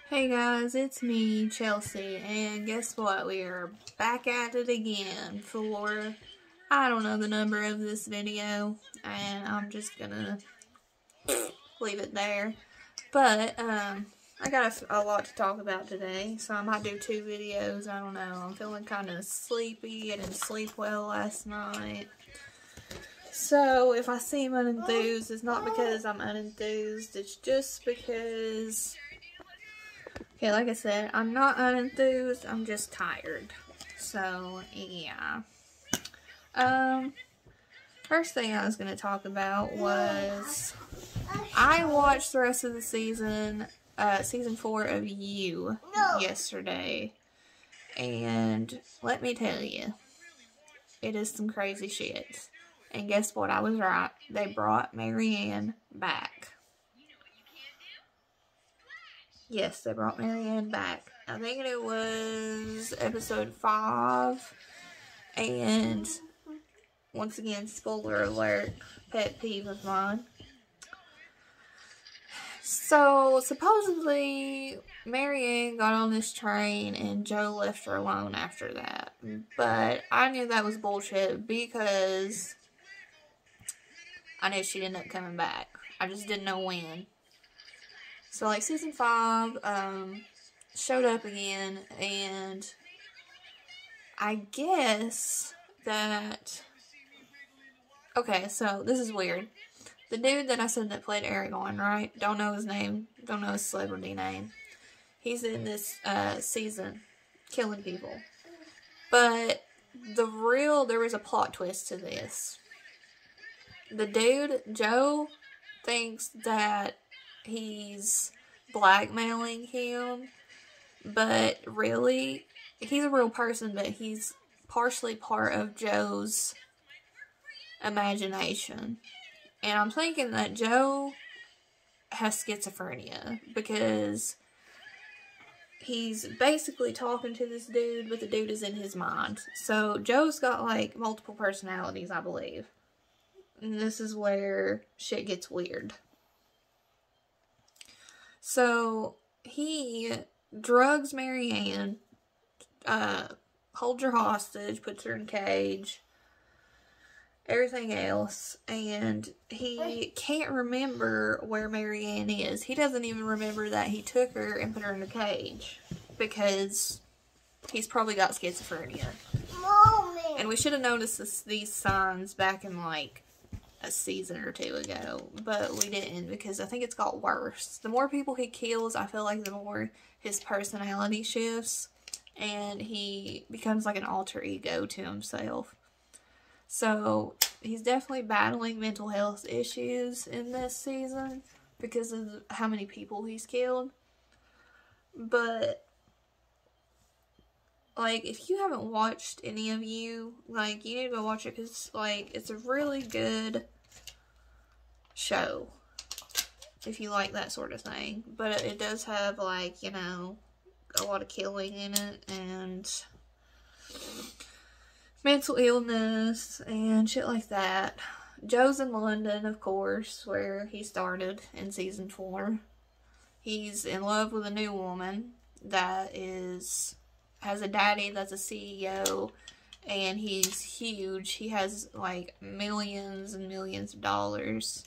Hey guys, it's me, Chelsea, and guess what? We are back at it again for, I don't know the number of this video, and I'm just gonna leave it there. But, I got a lot to talk about today, so I might do 2 videos, I don't know. I'm feeling kind of sleepy, I didn't sleep well last night. So, if I seem unenthused, it's not because I'm unenthused, it's just because... Okay, like I said, I'm not unenthused, I'm just tired. So, yeah. First thing I was going to talk about was, I watched the rest of the season 4 of You yesterday. And let me tell you, it is some crazy shit. And guess what? I was right. They brought Marianne back. Yes, they brought Marianne back. I think it was episode 5. And, once again, spoiler alert, pet peeve of mine. So, supposedly, Marianne got on this train and Joe left her alone after that. But I knew that was bullshit because I knew she'd end up coming back. I just didn't know when. So, like, season 5, showed up again, and I guess that... Okay, so, this is weird. The dude that I said that played Aragorn, right? Don't know his name. Don't know his celebrity name. He's in this, season, killing people. But, there was a plot twist to this. The dude, Joe, thinks that he's blackmailing him, but really, he's a real person, but he's partially part of Joe's imagination. And I'm thinking that Joe has schizophrenia, because he's basically talking to this dude, but the dude is in his mind. So, Joe's got, like, multiple personalities, I believe. And this is where shit gets weird. So, he drugs Marianne, holds her hostage, puts her in a cage, everything else, and he can't remember where Marianne is. He doesn't even remember that he took her and put her in a cage, because he's probably got schizophrenia. Mommy. And we should have noticed these signs back in, like, a season or 2 ago, but we didn't, because I think it's got worse. The more people he kills, I feel like the more his personality shifts, and he becomes like an alter ego to himself. So, he's definitely battling mental health issues in this season, because of how many people he's killed. But, like, if you haven't watched any of You, like, you need to go watch it, because, like, it's a really good show, if you like that sort of thing. But it does have, like, you know, a lot of killing in it, and mental illness, and shit like that. Joe's in London, of course, where he started in season 4. He's in love with a new woman that has a daddy that's a CEO, and he's huge. He has, like, millions and millions of dollars.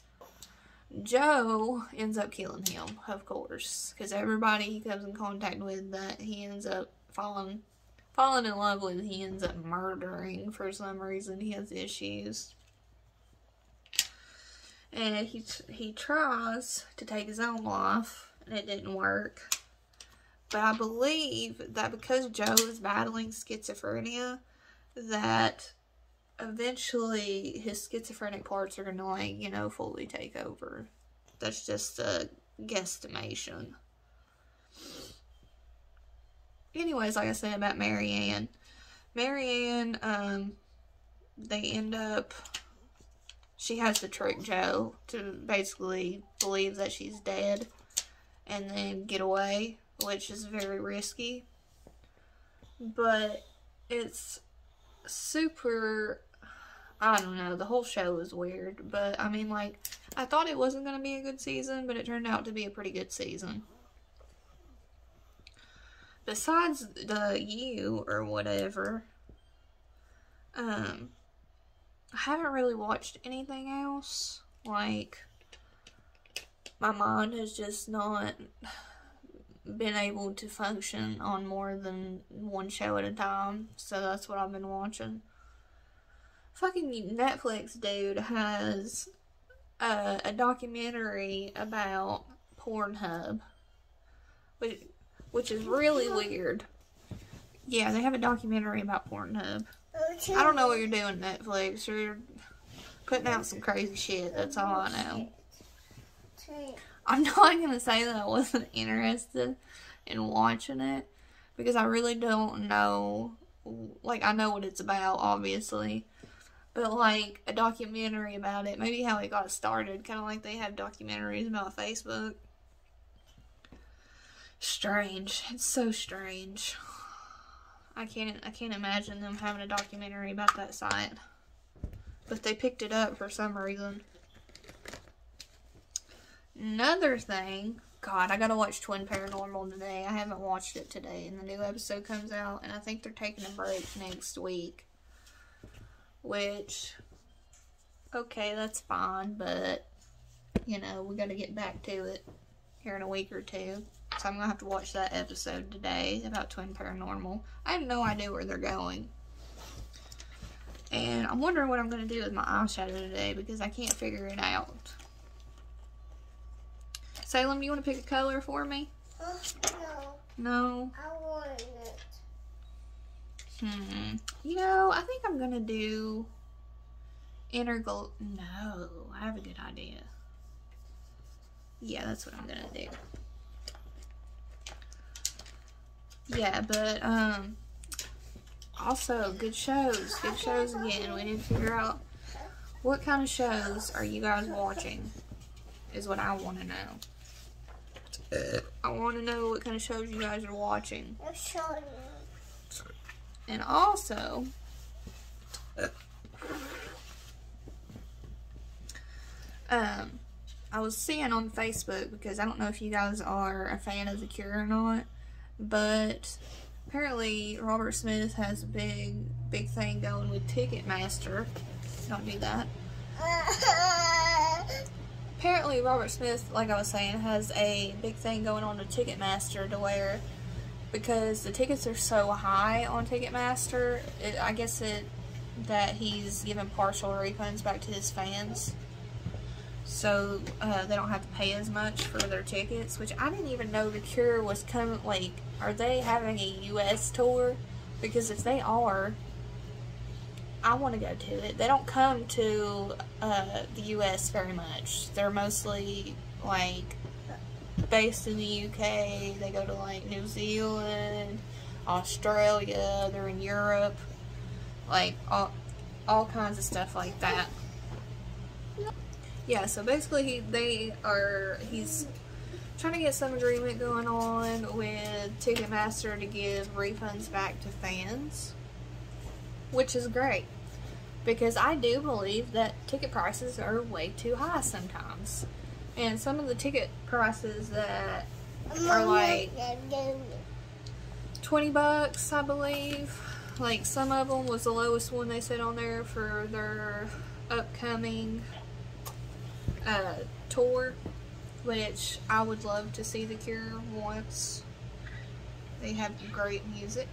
Joe ends up killing him, of course, because everybody he comes in contact with that he ends up falling in love with, he ends up murdering for some reason. He has issues. And he tries to take his own life, and it didn't work. But I believe that because Joe is battling schizophrenia, that eventually his schizophrenic parts are going to, like, you know, fully take over. That's just a guesstimation. Anyways, like I said about Marianne. Marianne, they end up, she has to trick Joe to basically believe that she's dead and then get away, which is very risky. But it's super, I don't know, the whole show is weird. But, I mean, like, I thought it wasn't going to be a good season, but it turned out to be a pretty good season. besides the You or whatever, I haven't really watched anything else. Like, my mind has just not been able to function on more than one show at a time, so that's what I've been watching. Fucking Netflix, dude, has a documentary about Pornhub, which is really weird. Yeah, they have a documentary about Pornhub. I don't know what you're doing, Netflix. You're putting out some crazy shit, that's all I know. I'm not going to say that I wasn't interested in watching it, because I really don't know. Like, I know what it's about, obviously, but, like, a documentary about it, maybe how it got started, kind of like they have documentaries about Facebook. Strange. It's so strange. I can't imagine them having a documentary about that site. But they picked it up for some reason. Another thing, God, I gotta watch Twin Paranormal today. I haven't watched it today, and the new episode comes out, and I think they're taking a break next week. Which, okay, that's fine, but, you know, we gotta get back to it here in a week or two. So I'm gonna have to watch that episode today about Twin Paranormal. I have no idea where they're going. And I'm wondering what I'm gonna do with my eyeshadow today, because I can't figure it out. Salem, you want to pick a color for me? No. No? I want it. You know, I think I'm going to do Inner Glow. No, I have a good idea. Yeah, that's what I'm going to do. Yeah, but, also, good shows. Good shows again. We need to figure out what kind of shows are you guys watching, is what I want to know. I want to know what kind of shows you guys are watching. And also, I was seeing on Facebook, because I don't know if you guys are a fan of The Cure or not, but apparently Robert Smith has a big thing going with Ticketmaster. Don't do that. Apparently Robert Smith, like I was saying, has a big thing going on with Ticketmaster, to where, because the tickets are so high on Ticketmaster, I guess that he's giving partial refunds back to his fans, so they don't have to pay as much for their tickets, which I didn't even know The Cure was coming. Like, are they having a U.S. tour? Because if they are, I want to go to it. They don't come to the U.S. very much. They're mostly, like, based in the UK. They go to, like, New Zealand, Australia. They're in Europe. Like, all kinds of stuff like that. Yeah, so basically he's trying to get some agreement going on with Ticketmaster to give refunds back to fans, which is great, because I do believe that ticket prices are way too high sometimes. And some of the ticket prices that are like $20, I believe. Like, some of them was the lowest one they said on there for their upcoming tour, which I would love to see The Cure once. They have great music.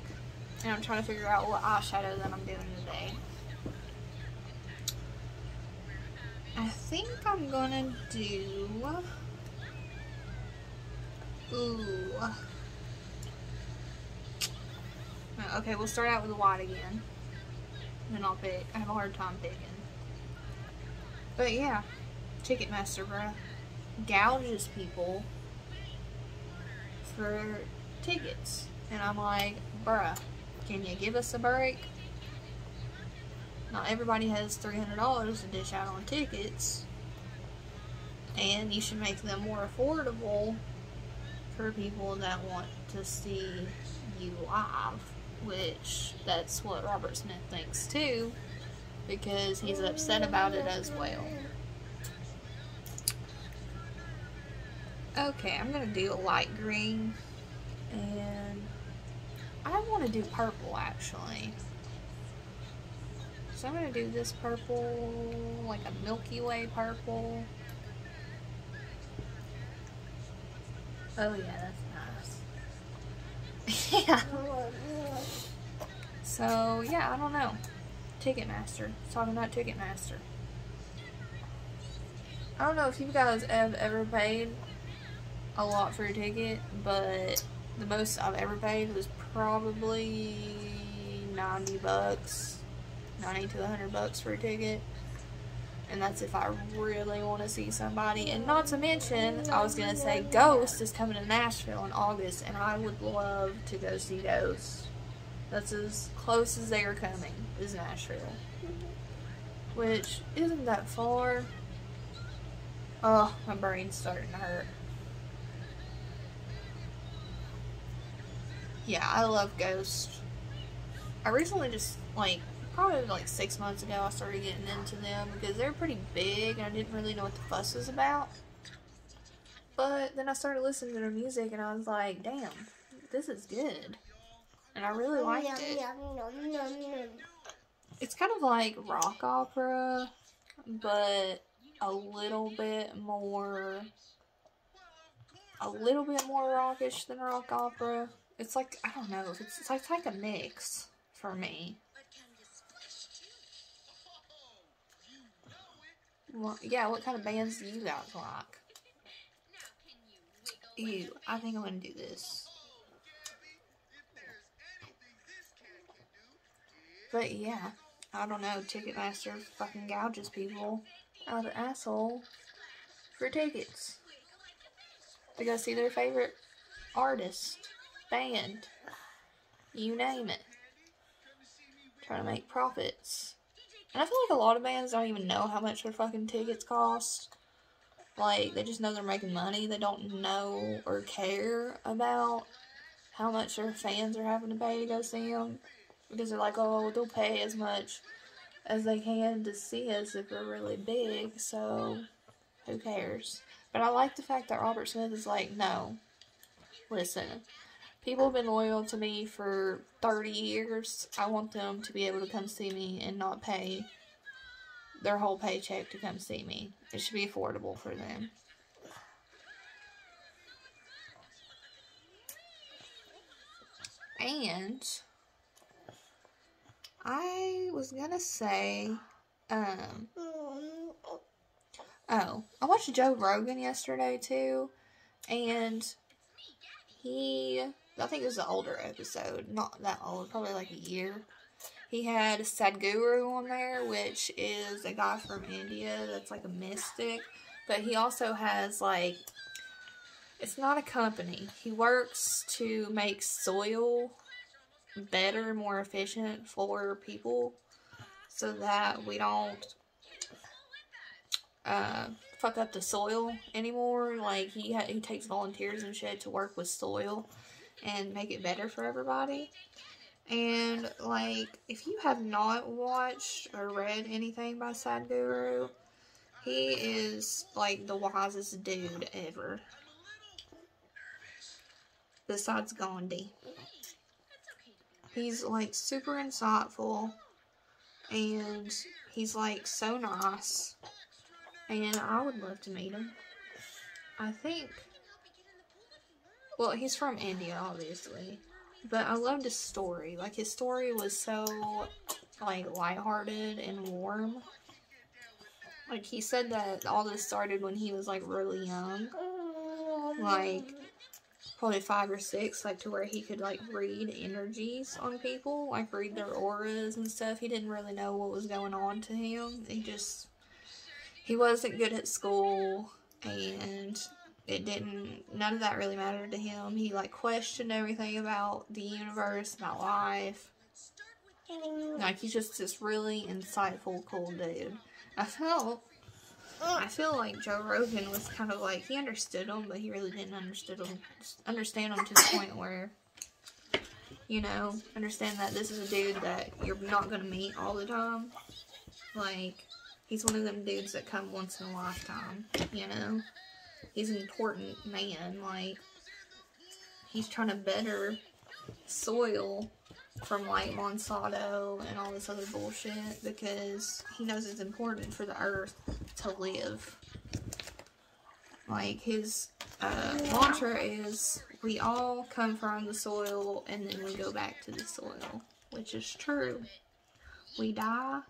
And I'm trying to figure out what eyeshadow that I'm doing today. I think I'm gonna do... Ooh. Okay, we'll start out with the white again. And then I'll pick. I have a hard time picking. But yeah. Ticketmaster, bruh, gouges people for tickets. And I'm like, bruh, can you give us a break? Not everybody has $300 to dish out on tickets. And you should make them more affordable for people that want to see you live. Which, that's what Robert Smith thinks too. Because he's upset about it as well. Okay, I'm going to do a light green, and I want to do purple, actually. So I'm going to do this purple, like a Milky Way purple. Oh yeah, that's nice. Yeah. So, yeah, I don't know. Ticketmaster. Talking about Ticketmaster. I don't know if you guys have ever paid a lot for a ticket, but the most I've ever paid was probably $90, 90 to $100 for a ticket. And that's if I really want to see somebody. And not to mention, I was going to say Ghost is coming to Nashville in August, and I would love to go see Ghost. That's as close as they are coming, is Nashville. Which isn't that far. Oh, my brain's starting to hurt. Yeah, I love Ghost. I recently just, probably 6 months ago, I started getting into them because they're pretty big and I didn't really know what the fuss was about. But then I started listening to their music and I was like, damn, this is good. And I really liked it. It's kind of like rock opera, but a little bit more rockish than rock opera. It's like, I don't know, it's like a mix for me. Well, yeah, what kind of bands do you guys like? Ew, I think I'm gonna do this. But yeah, I don't know, Ticketmaster fucking gouges people out of the asshole for tickets to go see their favorite artist, band, you name it. Trying to make profits. And I feel like a lot of bands don't even know how much their fucking tickets cost. Like, they just know they're making money. They don't know or care about how much their fans are having to pay to go see them. Because they're like, oh, they'll pay as much as they can to see us if we're really big, so who cares? But I like the fact that Robert Smith is like, no, listen, people have been loyal to me for 30 years. I want them to be able to come see me and not pay their whole paycheck to come see me. It should be affordable for them. And I was gonna say, oh, I watched Joe Rogan yesterday too, and I think it was an older episode, not that old, probably like a year. He had Sadhguru on there, which is a guy from India that's like a mystic, but he also has it's not a company. He works to make soil better, more efficient for people so that we don't fuck up the soil anymore. Like, he takes volunteers and shit to work with soil and make it better for everybody. And, if you have not watched or read anything by Sadhguru, he is, the wisest dude ever. Besides Gandhi. He's, super insightful. And he's, so nice. And I would love to meet him. I think... Well, he's from India, obviously. But I loved his story. His story was so, lighthearted and warm. He said that all this started when he was, really young. Probably 5 or 6, to where he could, read energies on people. Read their auras and stuff. He didn't really know what was going on to him. He wasn't good at school, and none of that really mattered to him. He, questioned everything about the universe, about life. He's just this really insightful, cool dude. I feel like Joe Rogan was kind of he understood him, but he really didn't understand him to the point where, understand that this is a dude that you're not going to meet all the time. He's one of them dudes that come once in a lifetime, He's an important man, he's trying to better soil from like Monsanto and all this other bullshit because he knows it's important for the earth to live. Like his mantra is, we all come from the soil and then we go back to the soil, which is true. We die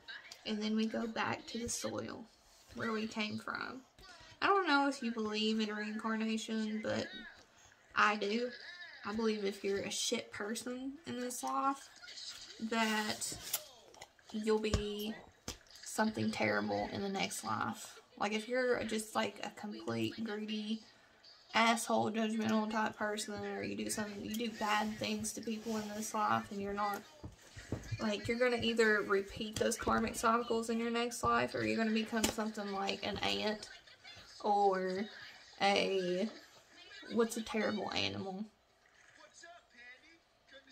and then we go back to the soil where we came from. I don't know if you believe in reincarnation, but I do. I believe if you're a shit person in this life, that you'll be something terrible in the next life. Like if you're just like a complete greedy asshole, judgmental type person, or you do bad things to people in this life, and you're not, like, you're gonna either repeat those karmic cycles in your next life, or you're gonna become something like an ant, or what's a terrible animal?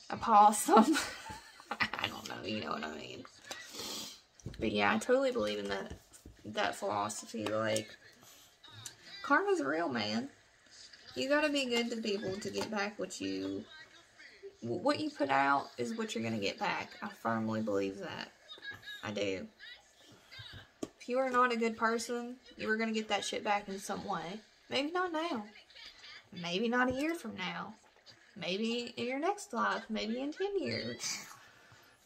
A possum. I don't know, you know what I mean. But yeah, I totally believe in that philosophy. Like, karma's real, man. You gotta be good to people to get back what you put out is what you're gonna get back. I firmly believe that. I do. If you are not a good person, you are gonna get that shit back in some way. Maybe not now. Maybe not a year from now. Maybe in your next life. Maybe in 10 years.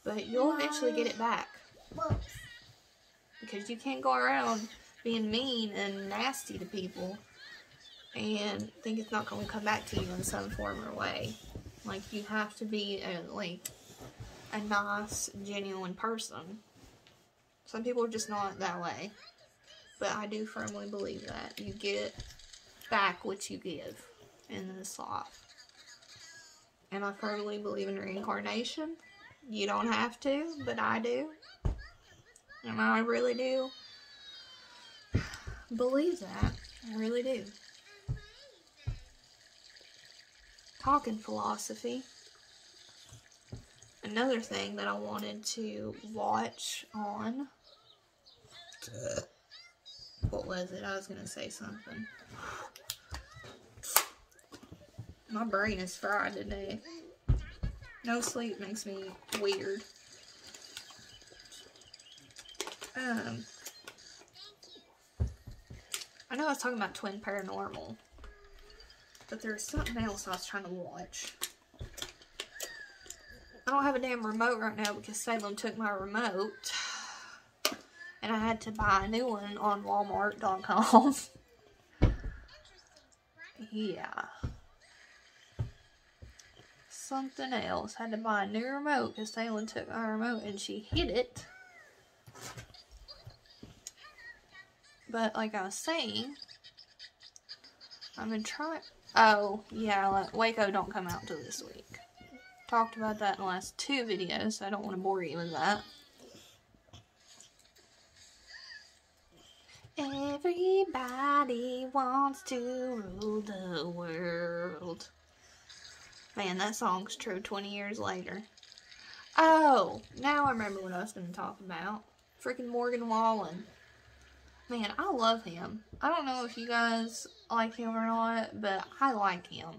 But you'll eventually get it back. Because you can't go around being mean and nasty to people and think it's not going to come back to you in some form or way. Like, you have to be a nice, genuine person. Some people are just not that way. But I do firmly believe that. You get back what you give in this life. And I firmly believe in reincarnation. You don't have to, but I do. And I really do believe that. I really do. Talking philosophy. Another thing that I wanted to watch on... What was it? I was going to say something. My brain is fried today. No sleep makes me weird. I know I was talking about Twin Paranormal, but there's something else I was trying to watch. I don't have a damn remote right now because Salem took my remote, and I had to buy a new one on Walmart.com. Yeah. Something else. Had to buy a new remote because Salem took my remote and she hid it. But like I was saying, I've been trying. Oh, yeah, Waco don't come out till this week. Talked about that in the last 2 videos, so I don't want to bore you with that. Everybody wants to rule the world. Man, that song's true 20 years later. Oh, now I remember what I was going to talk about. Freaking Morgan Wallen. Man, I love him. I don't know if you guys like him or not, but I like him.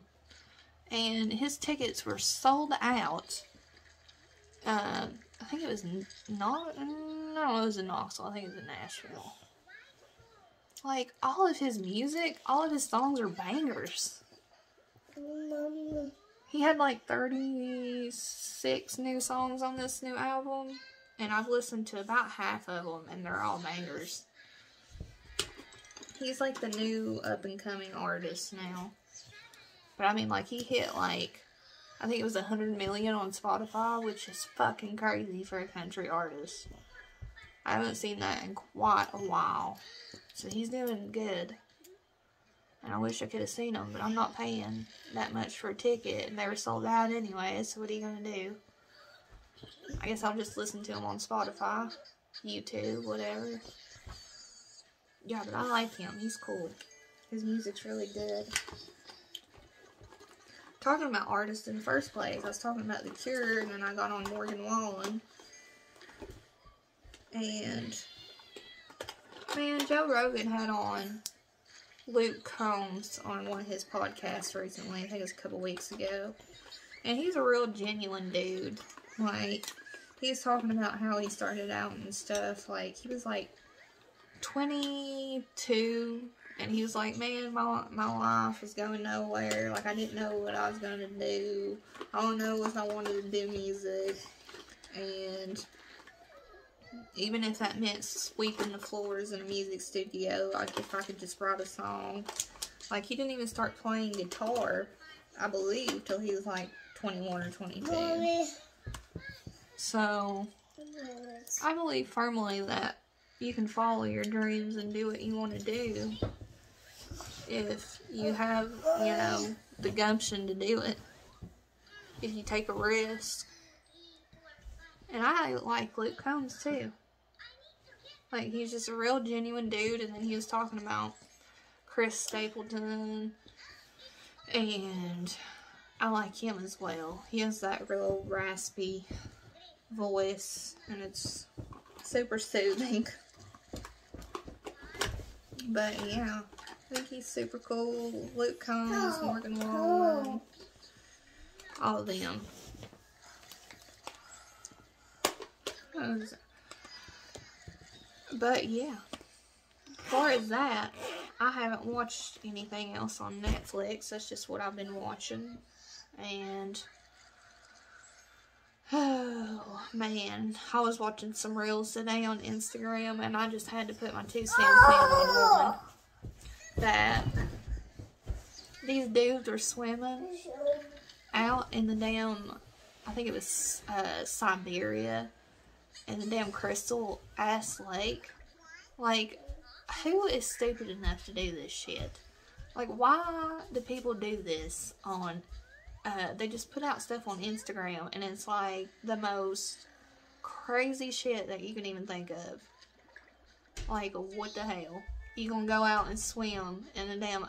And his tickets were sold out. I think it was not, I don't know, it was in Knoxville. I think it was in Nashville. Like, all of his music, all of his songs are bangers. He had like 36 new songs on this new album, and I've listened to about half of them, and they're all bangers. He's like the new up-and-coming artist now. But I mean, like, he hit like, I think it was 100 million on Spotify, which is fucking crazy for a country artist. I haven't seen that in quite a while. So he's doing good. And I wish I could have seen him, but I'm not paying that much for a ticket, and they were sold out anyway, so what are you gonna do? I guess I'll just listen to him on Spotify, YouTube, whatever. Yeah, but I like him. He's cool. His music's really good. Talking about artists in the first place, I was talking about The Cure, and then I got on Morgan Wallen. And, man, Joe Rogan had on Luke Combs on one of his podcasts recently. I think it was a couple weeks ago. And he's a real genuine dude. Like, he's talking about how he started out and stuff. Like, he was like 22, and he was like, man, my life was going nowhere. Like, I didn't know what I was going to do. All I know was I wanted to do music. And even if that meant sweeping the floors in a music studio, like, if I could just write a song. Like, he didn't even start playing guitar, I believe, till he was like 21 or 22. Mommy. So, I believe firmly that you can follow your dreams and do what you want to do if you have, you know, the gumption to do it. If you take a risk. And I like Luke Combs too. Like, he's just a real genuine dude. And then he was talking about Chris Stapleton, and I like him as well. He has that real raspy voice, and it's super soothing. But yeah, I think he's super cool. Luke Combs, Morgan Wallen, all of them. But yeah, as far as that, I haven't watched anything else on Netflix. That's just what I've been watching. And, oh man, I was watching some reels today on Instagram, and I just had to put my 2 cents in on one. That these dudes are swimming out in the damn, I think it was Siberia, in the damn crystal ass lake. Like, who is stupid enough to do this shit? Like, why do people do this on, they just put out stuff on Instagram, and it's like the most crazy shit that you can even think of. Like, what the hell? You gonna go out and swim in a damn,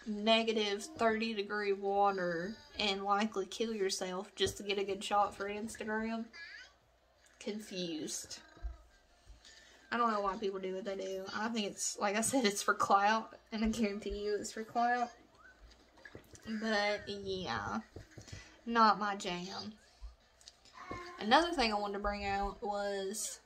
negative 30-degree water and likely kill yourself just to get a good shot for Instagram? Confused. I don't know why people do what they do. I think it's, like I said, it's for clout, and I guarantee you it's for clout. But yeah, not my jam. Another thing I wanted to bring out was,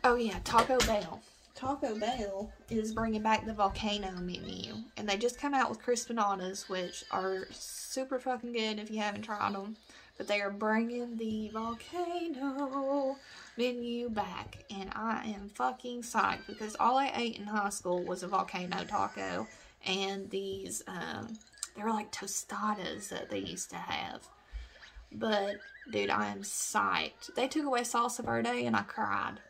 oh yeah, Taco Bell. Taco Bell is bringing back the volcano menu, and they just come out with crispinadas, which are super fucking good if you haven't tried them. But they are bringing the volcano menu back, and I am fucking psyched, because all I ate in high school was a volcano taco, and these, they were like tostadas that they used to have. But, dude, I am psyched. They took away salsa verde, and I cried.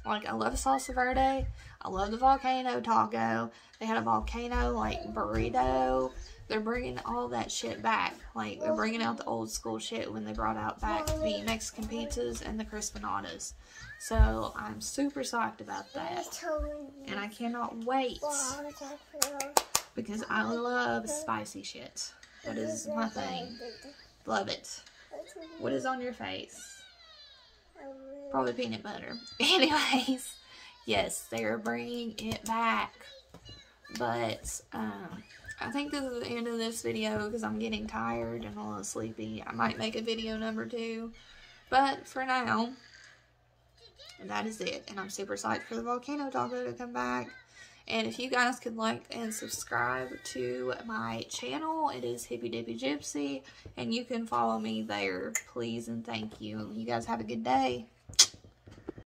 Like, I love salsa verde. I love the volcano taco. They had a volcano, like, burrito. They're bringing all that shit back. Like, they're bringing out the old school shit when they brought out back the Mexican pizzas and the crispinadas. So, I'm super psyched about that. And I cannot wait. Because I love spicy shit. That is my thing. Love it. What is on your face? Probably peanut butter. Anyways, yes, they are bringing it back. But, I think this is the end of this video because I'm getting tired and a little sleepy. I might make a video number 2. But for now, that is it. And I'm super psyched for the volcano taco to come back. And if you guys could like and subscribe to my channel, it is Hippy Dippy Gypsy. And you can follow me there, please and thank you. You guys have a good day.